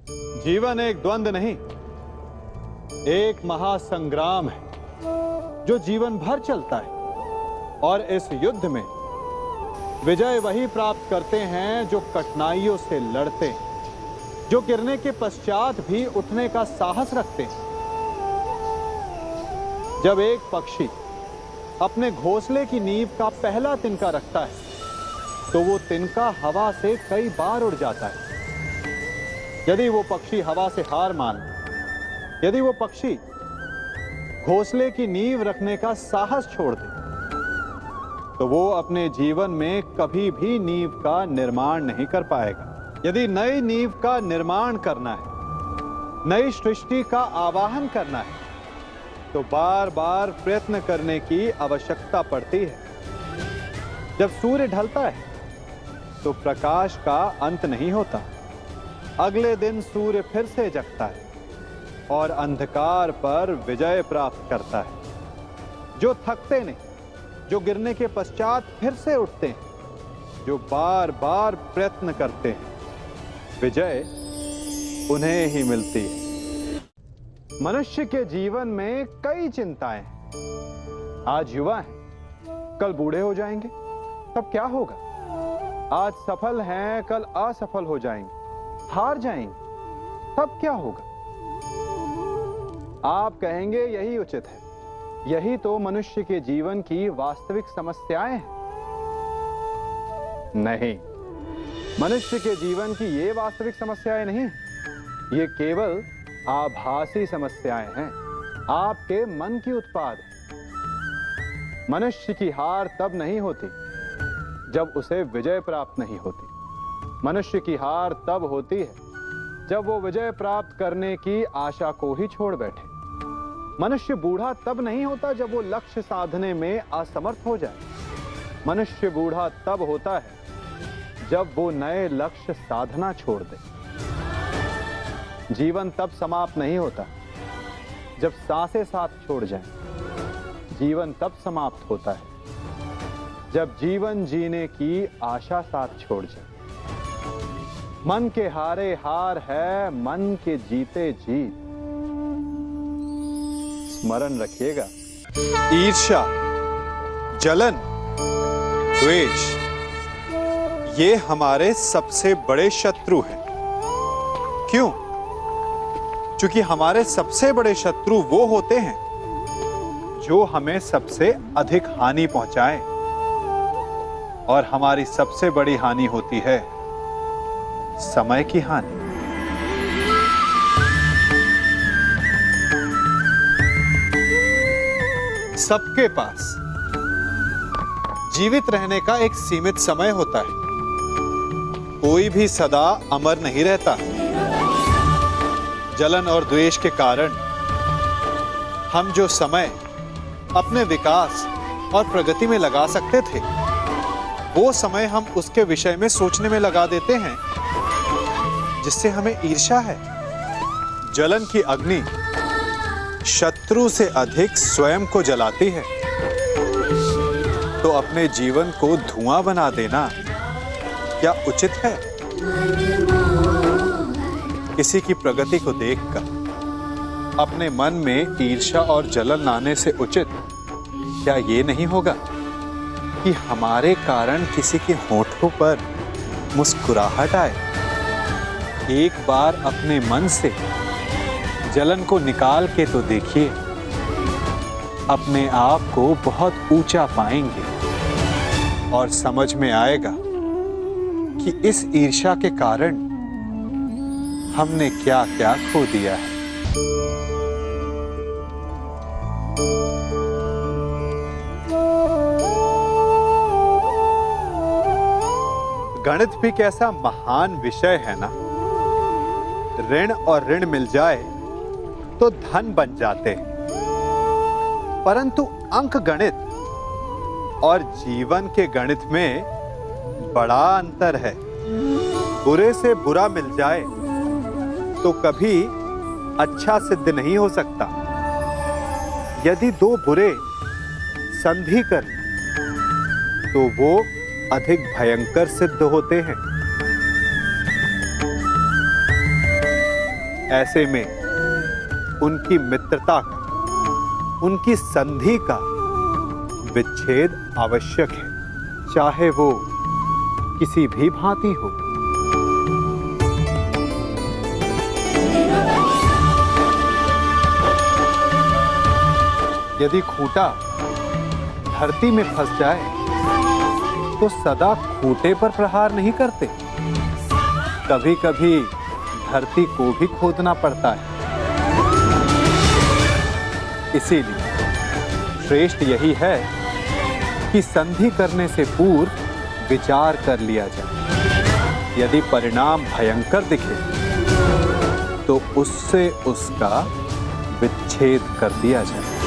जीवन एक द्वंद्व नहीं, एक महासंग्राम है जो जीवन भर चलता है। और इस युद्ध में विजय वही प्राप्त करते हैं जो कठिनाइयों से लड़ते हैं, जो गिरने के पश्चात भी उठने का साहस रखते हैं। जब एक पक्षी अपने घोंसले की नींव का पहला तिनका रखता है तो वो तिनका हवा से कई बार उड़ जाता है। यदि वो पक्षी हवा से हार मान ले, यदि वो पक्षी घोंसले की नींव रखने का साहस छोड़ दे, तो वो अपने जीवन में कभी भी नींव का निर्माण नहीं कर पाएगा। यदि नई नींव का निर्माण करना है, नई सृष्टि का आवाहन करना है, तो बार बार प्रयत्न करने की आवश्यकता पड़ती है। जब सूर्य ढलता है तो प्रकाश का अंत नहीं होता। अगले दिन सूर्य फिर से जगता है और अंधकार पर विजय प्राप्त करता है। जो थकते नहीं, जो गिरने के पश्चात फिर से उठते हैं, जो बार बार प्रयत्न करते हैं, विजय उन्हें ही मिलती है। मनुष्य के जीवन में कई चिंताएं हैं। आज युवा हैं, कल बूढ़े हो जाएंगे, तब क्या होगा? आज सफल हैं, कल असफल हो जाएंगे, हार जाएंगे, तब क्या होगा? आप कहेंगे यही उचित है, यही तो मनुष्य के जीवन की वास्तविक समस्याएं हैं। नहीं, मनुष्य के जीवन की ये वास्तविक समस्याएं नहीं, ये केवल आभासी समस्याएं हैं, आपके मन की उत्पाद है। मनुष्य की हार तब नहीं होती जब उसे विजय प्राप्त नहीं होती। मनुष्य की हार तब होती है जब वो विजय प्राप्त करने की आशा को ही छोड़ बैठे। मनुष्य बूढ़ा तब नहीं होता जब वो लक्ष्य साधने में असमर्थ हो जाए। मनुष्य बूढ़ा तब होता है जब वो नए लक्ष्य साधना छोड़ दे। जीवन तब समाप्त नहीं होता जब सांसें साथ छोड़ जाएं। जीवन तब समाप्त होता है जब जीवन जीने की आशा साथ छोड़ जाए। मन के हारे हार है, मन के जीते जीत। स्मरण रखिएगा, ईर्ष्या, जलन, द्वेष ये हमारे सबसे बड़े शत्रु हैं। क्यों? क्योंकि हमारे सबसे बड़े शत्रु वो होते हैं जो हमें सबसे अधिक हानि पहुंचाएं, और हमारी सबसे बड़ी हानि होती है समय की हानि। सबके पास जीवित रहने का एक सीमित समय होता है। कोई भी सदा अमर नहीं रहता। जलन और द्वेष के कारण हम जो समय अपने विकास और प्रगति में लगा सकते थे, वो समय हम उसके विषय में सोचने में लगा देते हैं जिससे हमें ईर्ष्या है। जलन की अग्नि शत्रु से अधिक स्वयं को जलाती है, तो अपने जीवन को धुआं बना देना क्या उचित है? किसी की प्रगति को देखकर अपने मन में ईर्ष्या और जलन लाने से उचित क्या ये नहीं होगा कि हमारे कारण किसी के होठों पर मुस्कुराहट आए? एक बार अपने मन से जलन को निकाल के तो देखिए, अपने आप को बहुत ऊंचा पाएंगे और समझ में आएगा कि इस ईर्ष्या के कारण हमने क्या क्या खो दिया है। गणित भी कैसा महान विषय है ना। ऋण और ऋण मिल जाए तो धन बन जाते हैं, परंतु अंक गणित और जीवन के गणित में बड़ा अंतर है। बुरे से बुरा मिल जाए तो कभी अच्छा सिद्ध नहीं हो सकता। यदि दो बुरे संधि कर तो वो अधिक भयंकर सिद्ध होते हैं। ऐसे में उनकी मित्रता का, उनकी संधि का विच्छेद आवश्यक है, चाहे वो किसी भी भांति हो। यदि खूंटा धरती में फंस जाए तो सदा खूंटे पर प्रहार नहीं करते, कभी कभी धरती को भी खोदना पड़ता है। इसीलिए श्रेष्ठ यही है कि संधि करने से पूर्व विचार कर लिया जाए। यदि परिणाम भयंकर दिखे तो उससे उसका विच्छेद कर दिया जाए।